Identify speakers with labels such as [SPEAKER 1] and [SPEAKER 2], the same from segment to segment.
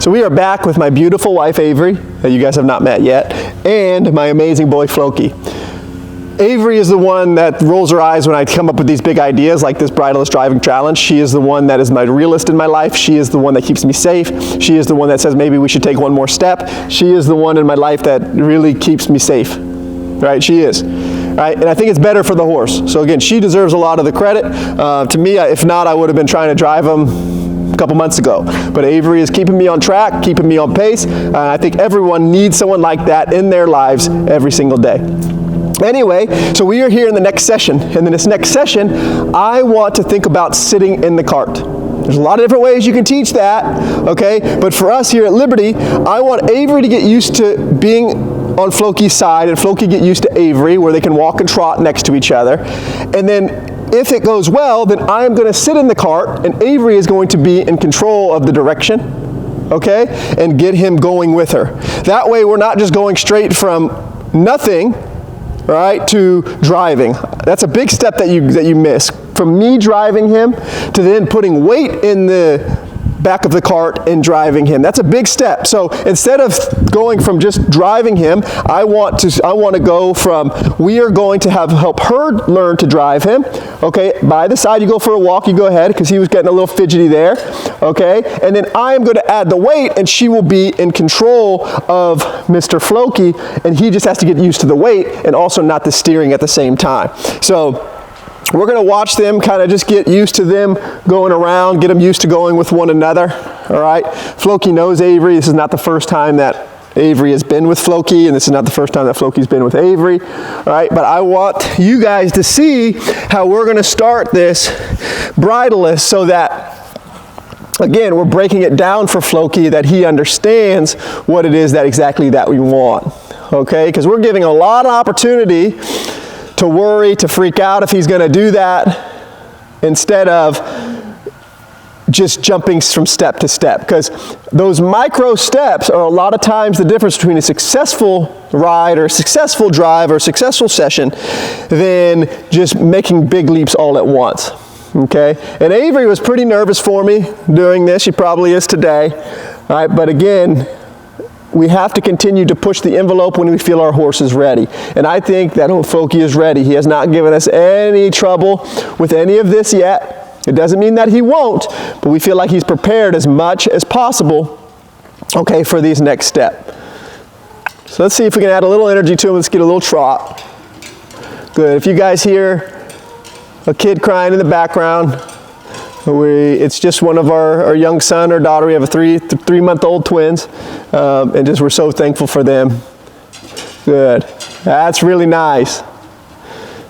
[SPEAKER 1] So we are back with my beautiful wife, Avery, that you guys have not met yet, and my amazing boy, Floki. Avery is the one that rolls her eyes when I come up with these big ideas like this bridleless driving challenge. She is the one that is my realist in my life. She is the one that keeps me safe. She is the one that says maybe we should take one more step. She is the one in my life that really keeps me safe, right? She is. Right? And I think it's better for the horse. So again, she deserves a lot of the credit. To me, if not, I would have been trying to drive him a couple months ago. But Avery is keeping me on track, keeping me on pace. I think everyone needs someone like that in their lives every single day. Anyway, so we are here in the next session. And in this next session, I want to think about sitting in the cart. There's a lot of different ways you can teach that, okay? But for us here at Liberty, I want Avery to get used to being on Floki's side and Floki get used to Avery where they can walk and trot next to each other. And then if it goes well, then I'm going to sit in the cart and Avery is going to be in control of the direction, okay, and get him going with her. That way we're not just going straight from nothing, right, to driving. That's a big step that you miss. From me driving him to then putting weight in the back of the cart and driving him. That's a big step. So instead of going from just driving him, I want to go from we are going to help her learn to drive him. Okay, by the side you go for a walk, you go ahead because he was getting a little fidgety there. Okay, and then I am going to add the weight and she will be in control of Mr. Floki and he just has to get used to the weight and also not the steering at the same time. So we're going to watch them kind of just get used to them going around, get them used to going with one another, all right? Floki knows Avery. This is not the first time that Avery has been with Floki, and this is not the first time that Floki's been with Avery, all right? But I want you guys to see how we're going to start this bridleless so that, again, we're breaking it down for Floki that he understands what it is that exactly that we want, okay? Because we're giving a lot of opportunity to worry, to freak out if he's going to do that, instead of just jumping from step to step. Because those micro steps are a lot of times the difference between a successful ride or a successful drive or a successful session than just making big leaps all at once. Okay? And Avery was pretty nervous for me doing this. She probably is today. All right? But again, we have to continue to push the envelope when we feel our horse is ready. And I think that Floki is ready. He has not given us any trouble with any of this yet. It doesn't mean that he won't, but we feel like he's prepared as much as possible, okay, for these next step. So let's see if we can add a little energy to him. Let's get a little trot. Good. If you guys hear a kid crying in the background, it's just one of our young son or daughter. We have a three-month-old twins, and just we're so thankful for them. Good. That's really nice.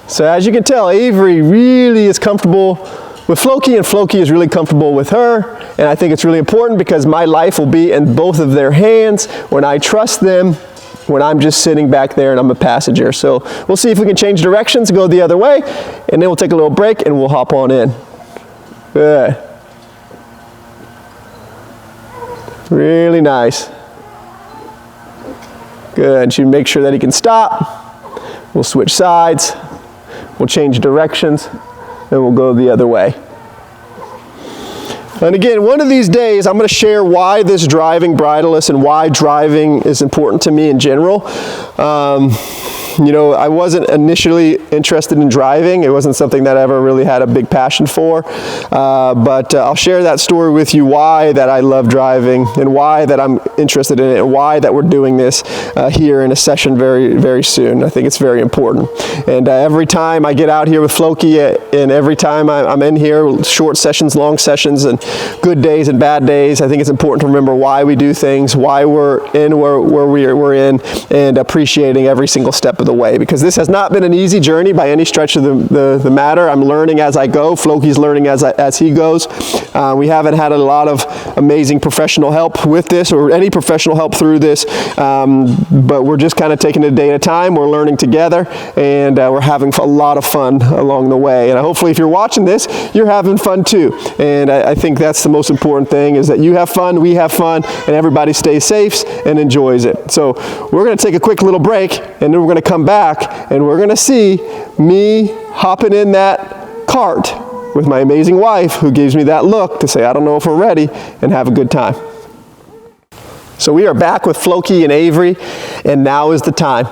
[SPEAKER 1] So as you can tell, Avery really is comfortable with Floki, and Floki is really comfortable with her. And I think it's really important because my life will be in both of their hands when I trust them, when I'm just sitting back there and I'm a passenger. So we'll see if we can change directions, go the other way, and then we'll take a little break and we'll hop on in. Good. Really nice. Good. Should make sure that he can stop. We'll switch sides. We'll change directions. And we'll go the other way. And again, one of these days, I'm going to share why this driving bridleless and why driving is important to me in general. You know, I wasn't initially interested in driving. It wasn't something that I ever really had a big passion for. But I'll share that story with you, why that I love driving and why that I'm interested in it and why that we're doing this here in a session very, very soon. I think it's very important. And every time I get out here with Floki and every time I'm in here, short sessions, long sessions, and good days and bad days, I think it's important to remember why we do things, why we're in where we're in, and appreciating every single step of the way, because this has not been an easy journey by any stretch of the matter. I'm learning as I go. Floki's learning as he goes. We haven't had a lot of amazing professional help with this or any professional help through this, but we're just kind of taking it a day at a time. We're learning together, and we're having a lot of fun along the way. And hopefully if you're watching this, you're having fun too. And I think that's the most important thing, is that you have fun, we have fun, and everybody stays safe and enjoys it. So we're going to take a quick little break, and then we're going to come back, and we're going to see me hopping in that cart with my amazing wife, who gives me that look to say, I don't know if we're ready, and have a good time. So we are back with Floki and Avery, and now is the time.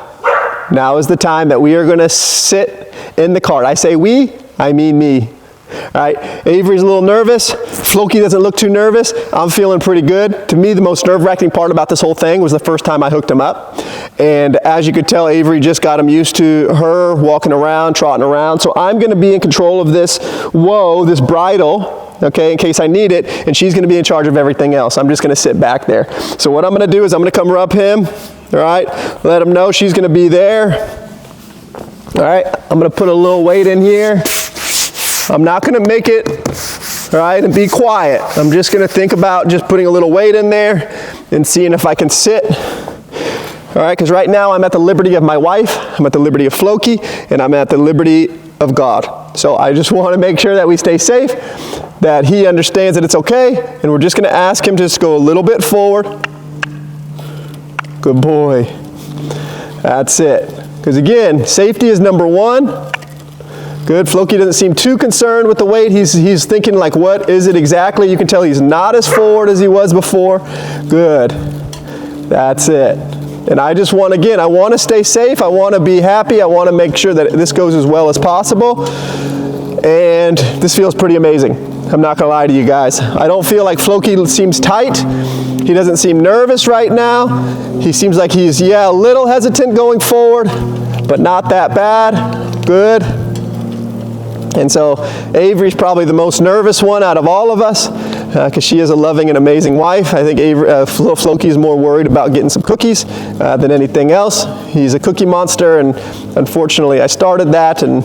[SPEAKER 1] Now is the time that we are going to sit in the cart. I say we, I mean me. All right, Avery's a little nervous. Floki doesn't look too nervous. I'm feeling pretty good. To me, the most nerve-wracking part about this whole thing was the first time I hooked him up. And as you could tell, Avery just got him used to her walking around, trotting around. So I'm going to be in control of this this bridle, okay, in case I need it, and she's going to be in charge of everything else. I'm just going to sit back there. So what I'm going to do is I'm going to come rub him, all right, let him know she's going to be there. All right, I'm going to put a little weight in here. I'm not going to make it, all right, and be quiet. I'm just going to think about just putting a little weight in there and seeing if I can sit. All right, because right now I'm at the liberty of my wife, I'm at the liberty of Floki, and I'm at the liberty of God. So I just want to make sure that we stay safe, that he understands that it's okay, and we're just going to ask him to just go a little bit forward. Good boy. That's it. Because again, safety is number one. Good. Floki doesn't seem too concerned with the weight. He's thinking like, what is it exactly? You can tell he's not as forward as he was before. Good. That's it. And I just want, again, I want to stay safe. I want to be happy. I want to make sure that this goes as well as possible. And this feels pretty amazing. I'm not going to lie to you guys. I don't feel like Floki seems tight. He doesn't seem nervous right now. He seems like he's, a little hesitant going forward, but not that bad. Good. And so Avery's probably the most nervous one out of all of us because she is a loving and amazing wife. I think Floki is more worried about getting some cookies than anything else. He's a cookie monster, and unfortunately I started that, and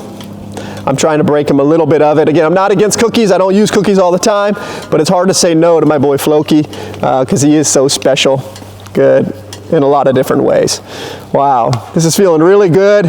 [SPEAKER 1] I'm trying to break him a little bit of it. Again, I'm not against cookies. I don't use cookies all the time, but it's hard to say no to my boy Floki because he is so special. Good. In a lot of different ways. Wow, this is feeling really good.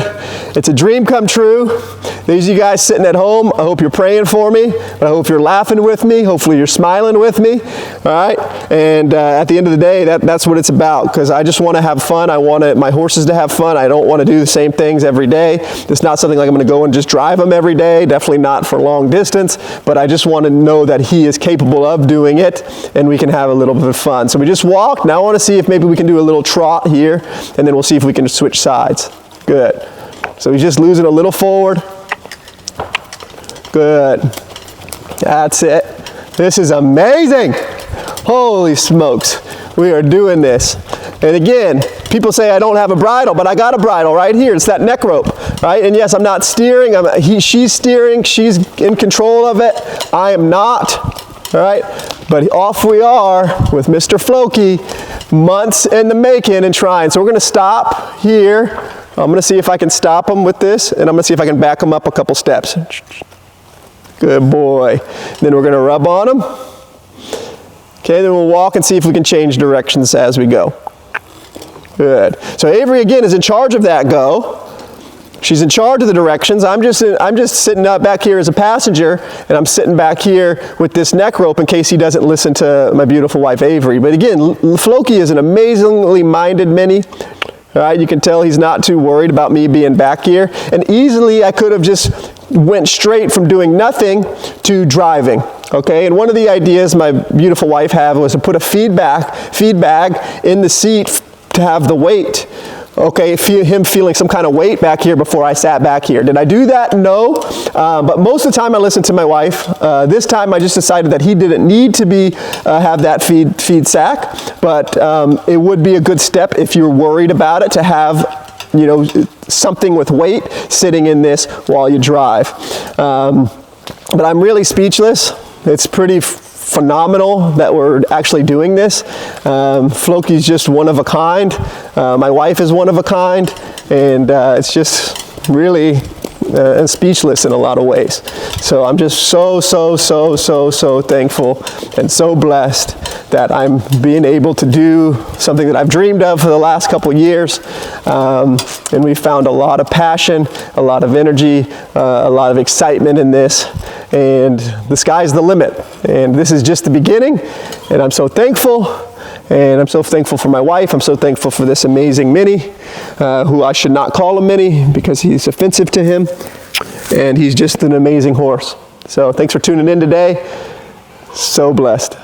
[SPEAKER 1] It's a dream come true. These of you guys sitting at home, I hope you're praying for me. I hope you're laughing with me. Hopefully you're smiling with me. All right, and at the end of the day, that's what it's about, because I just want to have fun. I want my horses to have fun. I don't want to do the same things every day. It's not something like I'm going to go and just drive them every day. Definitely not for long distance, but I just want to know that he is capable of doing it, and we can have a little bit of fun. So we just walked. Now I want to see if maybe we can do a little trot here, and then we'll see if we can switch sides. Good. So he's just losing a little forward. Good. That's it. This is amazing. Holy smokes. We are doing this. And again, people say I don't have a bridle, but I got a bridle right here. It's that neck rope, right? And yes, I'm not steering. She's steering. She's in control of it. I am not. All right? But off we are with Mr. Floki, months in the making and trying. So we're going to stop here. I'm going to see if I can stop him with this, and I'm going to see if I can back him up a couple steps. Good boy. Then we're going to rub on him. Okay, then we'll walk and see if we can change directions as we go. Good. So Avery, again, is in charge of that go. She's in charge of the directions. I'm just sitting up back here as a passenger, and I'm sitting back here with this neck rope in case he doesn't listen to my beautiful wife, Avery. But again, Floki is an amazingly minded mini. All right, you can tell he's not too worried about me being back here. And easily I could have just went straight from doing nothing to driving. Okay, and one of the ideas my beautiful wife had was to put a feed bag in the seat to have the weight. Okay, him feeling some kind of weight back here before I sat back here. Did I do that? No. But most of the time I listened to my wife. This time I just decided that he didn't need to have that feed sack, but it would be a good step if you're worried about it to have something with weight sitting in this while you drive. But I'm really speechless. It's pretty phenomenal that we're actually doing this. Floki's just one of a kind. My wife is one of a kind, and it's just really speechless in a lot of ways. So I'm just so thankful and so blessed that I'm being able to do something that I've dreamed of for the last couple years. And we found a lot of passion, a lot of energy, a lot of excitement in this. And the sky's the limit. And this is just the beginning. And I'm so thankful. And I'm so thankful for my wife. I'm so thankful for this amazing mini, who I should not call a mini because he's offensive to him. And he's just an amazing horse. So thanks for tuning in today. So blessed.